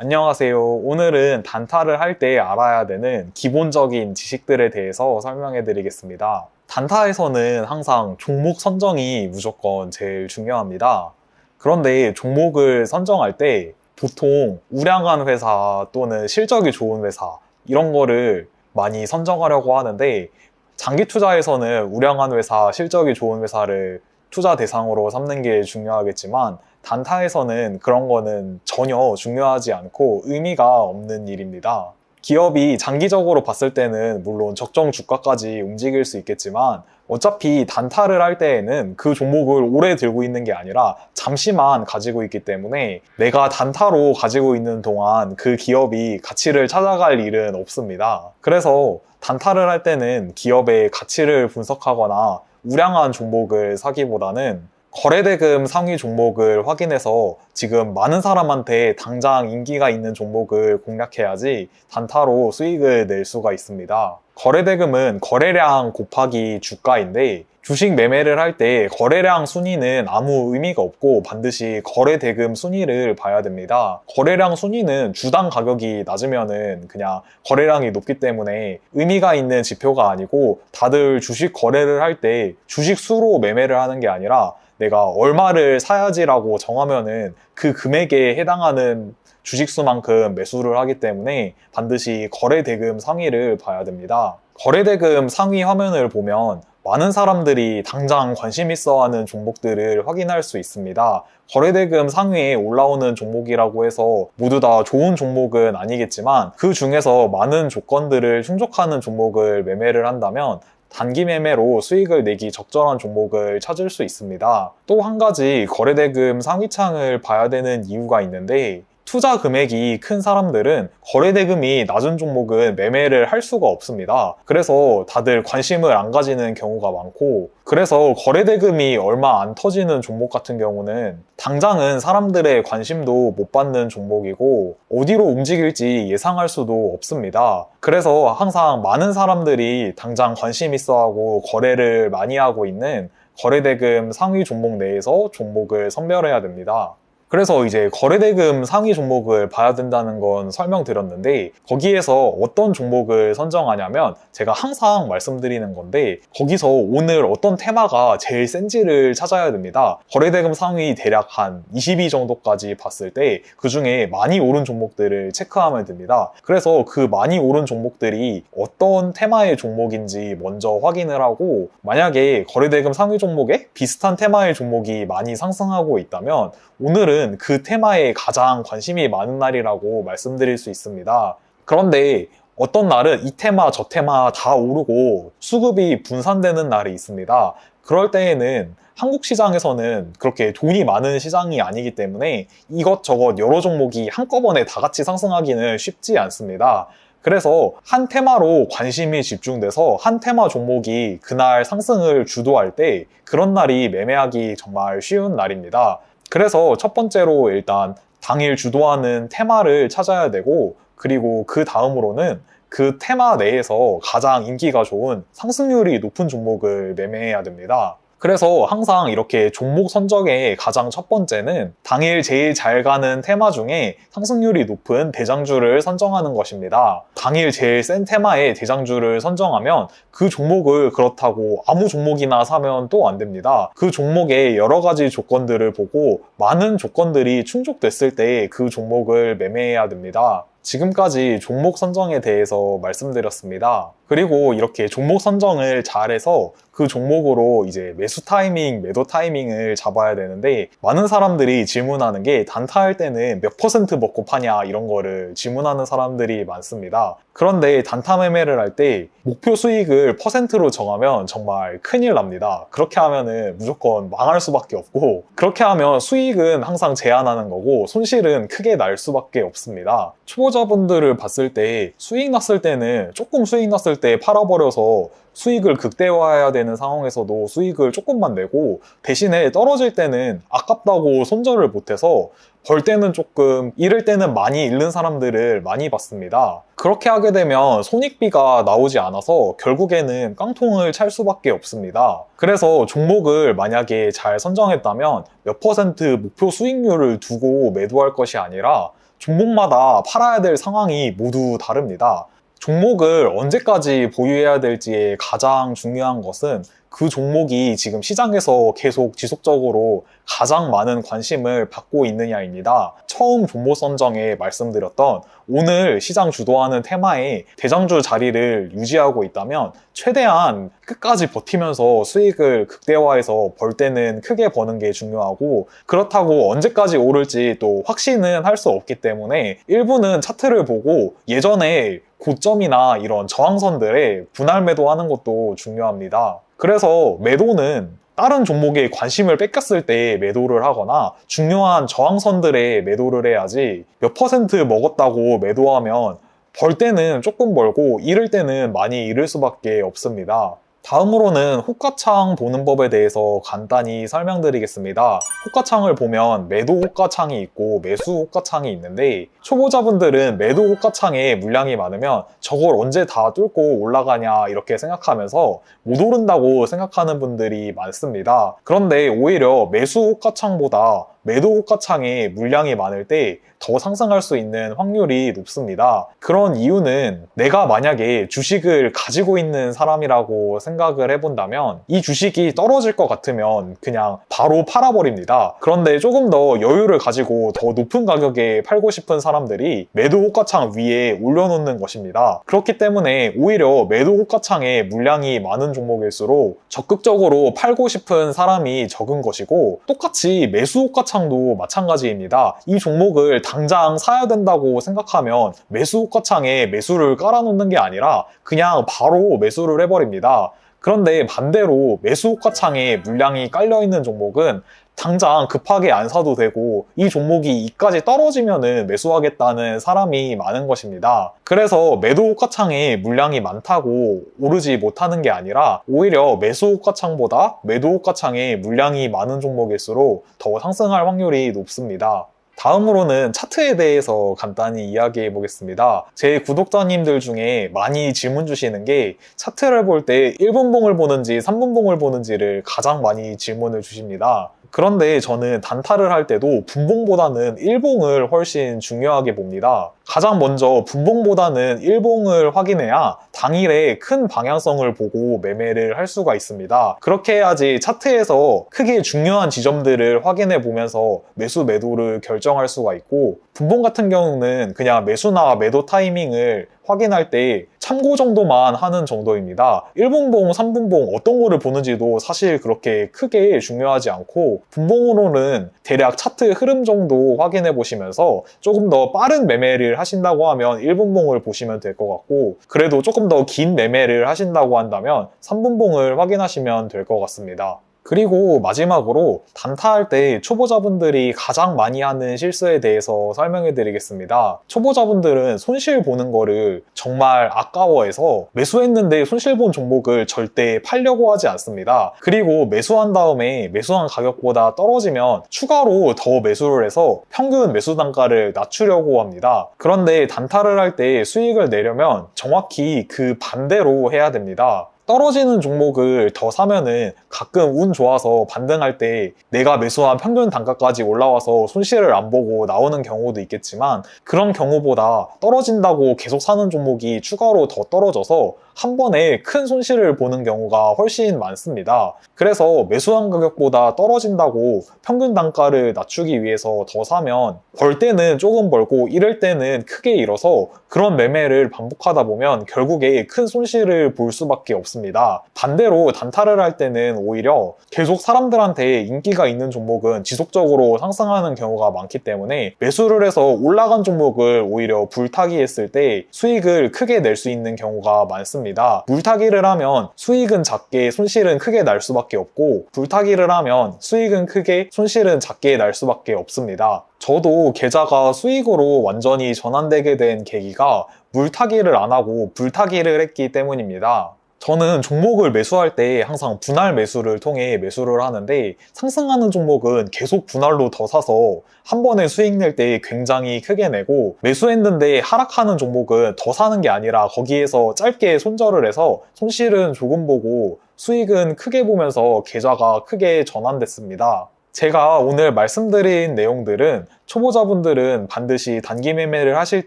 안녕하세요. 오늘은 단타를 할 때 알아야 되는 기본적인 지식들에 대해서 설명해 드리겠습니다. 단타에서는 항상 종목 선정이 무조건 제일 중요합니다. 그런데 종목을 선정할 때 보통 우량한 회사 또는 실적이 좋은 회사 이런 거를 많이 선정하려고 하는데, 장기 투자에서는 우량한 회사, 실적이 좋은 회사를 투자 대상으로 삼는 게 중요하겠지만, 단타에서는 그런 거는 전혀 중요하지 않고 의미가 없는 일입니다. 기업이 장기적으로 봤을 때는 물론 적정 주가까지 움직일 수 있겠지만, 어차피 단타를 할 때에는 그 종목을 오래 들고 있는 게 아니라 잠시만 가지고 있기 때문에 내가 단타로 가지고 있는 동안 그 기업이 가치를 찾아갈 일은 없습니다. 그래서 단타를 할 때는 기업의 가치를 분석하거나 우량한 종목을 사기보다는 거래대금 상위 종목을 확인해서 지금 많은 사람한테 당장 인기가 있는 종목을 공략해야지 단타로 수익을 낼 수가 있습니다. 거래대금은 거래량 곱하기 주가인데, 주식 매매를 할 때 거래량 순위는 아무 의미가 없고 반드시 거래대금 순위를 봐야 됩니다. 거래량 순위는 주당 가격이 낮으면은 그냥 거래량이 높기 때문에 의미가 있는 지표가 아니고, 다들 주식 거래를 할 때 주식 수로 매매를 하는 게 아니라 내가 얼마를 사야지라고 정하면은 그 금액에 해당하는 주식수만큼 매수를 하기 때문에 반드시 거래대금 상위를 봐야 됩니다. 거래대금 상위 화면을 보면 많은 사람들이 당장 관심 있어 하는 종목들을 확인할 수 있습니다. 거래대금 상위에 올라오는 종목이라고 해서 모두 다 좋은 종목은 아니겠지만, 그 중에서 많은 조건들을 충족하는 종목을 매매를 한다면 단기 매매로 수익을 내기 적절한 종목을 찾을 수 있습니다. 또 한 가지 거래대금 상위창을 봐야 되는 이유가 있는데, 투자 금액이 큰 사람들은 거래대금이 낮은 종목은 매매를 할 수가 없습니다. 그래서 다들 관심을 안 가지는 경우가 많고, 그래서 거래대금이 얼마 안 터지는 종목 같은 경우는 당장은 사람들의 관심도 못 받는 종목이고 어디로 움직일지 예상할 수도 없습니다. 그래서 항상 많은 사람들이 당장 관심 있어 하고 거래를 많이 하고 있는 거래대금 상위 종목 내에서 종목을 선별해야 됩니다. 그래서 이제 거래대금 상위 종목을 봐야 된다는 건 설명드렸는데, 거기에서 어떤 종목을 선정하냐면 제가 항상 말씀드리는 건데, 거기서 오늘 어떤 테마가 제일 센지를 찾아야 됩니다. 거래대금 상위 대략 한 20위 정도까지 봤을 때 그 중에 많이 오른 종목들을 체크하면 됩니다. 그래서 그 많이 오른 종목들이 어떤 테마의 종목인지 먼저 확인을 하고, 만약에 거래대금 상위 종목에 비슷한 테마의 종목이 많이 상승하고 있다면 오늘은 그 테마에 가장 관심이 많은 날이라고 말씀드릴 수 있습니다. 그런데 어떤 날은 이 테마 저 테마 다 오르고 수급이 분산되는 날이 있습니다. 그럴 때에는 한국 시장에서는 그렇게 돈이 많은 시장이 아니기 때문에 이것저것 여러 종목이 한꺼번에 다 같이 상승하기는 쉽지 않습니다. 그래서 한 테마로 관심이 집중돼서 한 테마 종목이 그날 상승을 주도할 때, 그런 날이 매매하기 정말 쉬운 날입니다. 그래서 첫 번째로 일단 당일 주도하는 테마를 찾아야 되고, 그리고 그 다음으로는 그 테마 내에서 가장 인기가 좋은 상승률이 높은 종목을 매매해야 됩니다. 그래서 항상 이렇게 종목 선정의 가장 첫 번째는 당일 제일 잘 가는 테마 중에 상승률이 높은 대장주를 선정하는 것입니다. 당일 제일 센 테마의 대장주를 선정하면 그 종목을 그렇다고 아무 종목이나 사면 또 안 됩니다. 그 종목의 여러 가지 조건들을 보고 많은 조건들이 충족됐을 때 그 종목을 매매해야 됩니다. 지금까지 종목 선정에 대해서 말씀드렸습니다. 그리고 이렇게 종목 선정을 잘해서 그 종목으로 이제 매수 타이밍, 매도 타이밍을 잡아야 되는데, 많은 사람들이 질문하는 게 단타할 때는 몇 퍼센트 먹고 파냐 이런 거를 질문하는 사람들이 많습니다. 그런데 단타 매매를 할 때 목표 수익을 퍼센트로 정하면 정말 큰일 납니다. 그렇게 하면은 무조건 망할 수밖에 없고, 그렇게 하면 수익은 항상 제한하는 거고 손실은 크게 날 수밖에 없습니다. 초보자분들을 봤을 때 수익 났을 때는 조금 수익 났을 때 팔아버려서 수익을 극대화해야 되는 상황에서도 수익을 조금만 내고, 대신에 떨어질 때는 아깝다고 손절을 못해서 벌 때는 조금, 잃을 때는 많이 잃는 사람들을 많이 봤습니다. 그렇게 하게 되면 손익비가 나오지 않아서 결국에는 깡통을 찰 수밖에 없습니다. 그래서 종목을 만약에 잘 선정했다면 몇 퍼센트 목표 수익률을 두고 매도할 것이 아니라 종목마다 팔아야 될 상황이 모두 다릅니다. 종목을 언제까지 보유해야 될지에 가장 중요한 것은 그 종목이 지금 시장에서 계속 지속적으로 가장 많은 관심을 받고 있느냐입니다. 처음 종목 선정에 말씀드렸던 오늘 시장 주도하는 테마의 대장주 자리를 유지하고 있다면 최대한 끝까지 버티면서 수익을 극대화해서 벌 때는 크게 버는 게 중요하고, 그렇다고 언제까지 오를지 또 확신은 할 수 없기 때문에 일부는 차트를 보고 예전에 고점이나 이런 저항선들에 분할 매도하는 것도 중요합니다. 그래서 매도는 다른 종목에 관심을 뺏겼을 때 매도를 하거나 중요한 저항선들에 매도를 해야지, 몇 퍼센트 먹었다고 매도하면 벌 때는 조금 벌고 잃을 때는 많이 잃을 수밖에 없습니다. 다음으로는 호가창 보는 법에 대해서 간단히 설명드리겠습니다. 호가창을 보면 매도 호가창이 있고 매수 호가창이 있는데, 초보자분들은 매도 호가창에 물량이 많으면 저걸 언제 다 뚫고 올라가냐 이렇게 생각하면서 못 오른다고 생각하는 분들이 많습니다. 그런데 오히려 매수 호가창보다 매도 호가창에 물량이 많을 때 더 상승할 수 있는 확률이 높습니다. 그런 이유는 내가 만약에 주식을 가지고 있는 사람이라고 생각을 해본다면 이 주식이 떨어질 것 같으면 그냥 바로 팔아버립니다. 그런데 조금 더 여유를 가지고 더 높은 가격에 팔고 싶은 사람들이 매도 호가창 위에 올려놓는 것입니다. 그렇기 때문에 오히려 매도 호가창에 물량이 많은 종목일수록 적극적으로 팔고 싶은 사람이 적은 것이고, 똑같이 매수 호가창도 마찬가지입니다. 이 종목을 당장 사야 된다고 생각하면 매수 호가창에 매수를 깔아놓는 게 아니라 그냥 바로 매수를 해버립니다. 그런데 반대로 매수 호가창에 물량이 깔려있는 종목은 당장 급하게 안 사도 되고 이 종목이 이까지 떨어지면은 매수하겠다는 사람이 많은 것입니다. 그래서 매도 호가창에 물량이 많다고 오르지 못하는 게 아니라 오히려 매수 호가창보다 매도 호가창에 물량이 많은 종목일수록 더 상승할 확률이 높습니다. 다음으로는 차트에 대해서 간단히 이야기해 보겠습니다. 제 구독자님들 중에 많이 질문 주시는 게 차트를 볼 때 1분봉을 보는지 3분봉을 보는지를 가장 많이 질문을 주십니다. 그런데 저는 단타를 할 때도 분봉보다는 일봉을 훨씬 중요하게 봅니다. 가장 먼저 분봉보다는 일봉을 확인해야 당일에 큰 방향성을 보고 매매를 할 수가 있습니다. 그렇게 해야지 차트에서 크게 중요한 지점들을 확인해 보면서 매수 매도를 결정할 수가 있고, 분봉 같은 경우는 그냥 매수나 매도 타이밍을 확인할 때 참고 정도만 하는 정도입니다. 1분봉, 3분봉 어떤 거를 보는지도 사실 그렇게 크게 중요하지 않고, 분봉으로는 대략 차트 흐름 정도 확인해 보시면서 조금 더 빠른 매매를 하신다고 하면 1분봉을 보시면 될 것 같고, 그래도 조금 더 긴 매매를 하신다고 한다면 3분봉을 확인하시면 될 것 같습니다. 그리고 마지막으로 단타할 때 초보자분들이 가장 많이 하는 실수에 대해서 설명해 드리겠습니다. 초보자분들은 손실 보는 거를 정말 아까워해서 매수했는데 손실 본 종목을 절대 팔려고 하지 않습니다. 그리고 매수한 다음에 매수한 가격보다 떨어지면 추가로 더 매수를 해서 평균 매수 단가를 낮추려고 합니다. 그런데 단타를 할 때 수익을 내려면 정확히 그 반대로 해야 됩니다. 떨어지는 종목을 더 사면은 가끔 운 좋아서 반등할 때 내가 매수한 평균 단가까지 올라와서 손실을 안 보고 나오는 경우도 있겠지만, 그런 경우보다 떨어진다고 계속 사는 종목이 추가로 더 떨어져서 한 번에 큰 손실을 보는 경우가 훨씬 많습니다. 그래서 매수한 가격보다 떨어진다고 평균 단가를 낮추기 위해서 더 사면 벌 때는 조금 벌고 잃을 때는 크게 잃어서 그런 매매를 반복하다 보면 결국에 큰 손실을 볼 수밖에 없습니다. 반대로 단타를 할 때는 오히려 계속 사람들한테 인기가 있는 종목은 지속적으로 상승하는 경우가 많기 때문에 매수를 해서 올라간 종목을 오히려 불타기 했을 때 수익을 크게 낼 수 있는 경우가 많습니다. 물타기를 하면 수익은 작게 손실은 크게 날 수밖에 없고, 불타기를 하면 수익은 크게 손실은 작게 날 수밖에 없습니다. 저도 계좌가 수익으로 완전히 전환되게 된 계기가 물타기를 안 하고 불타기를 했기 때문입니다. 저는 종목을 매수할 때 항상 분할 매수를 통해 매수를 하는데, 상승하는 종목은 계속 분할로 더 사서 한 번에 수익 낼 때 굉장히 크게 내고, 매수했는데 하락하는 종목은 더 사는 게 아니라 거기에서 짧게 손절을 해서 손실은 조금 보고 수익은 크게 보면서 계좌가 크게 전환됐습니다. 제가 오늘 말씀드린 내용들은 초보자분들은 반드시 단기 매매를 하실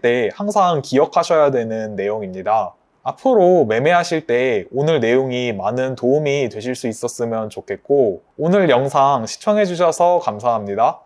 때 항상 기억하셔야 되는 내용입니다. 앞으로 매매하실 때 오늘 내용이 많은 도움이 되실 수 있었으면 좋겠고, 오늘 영상 시청해주셔서 감사합니다.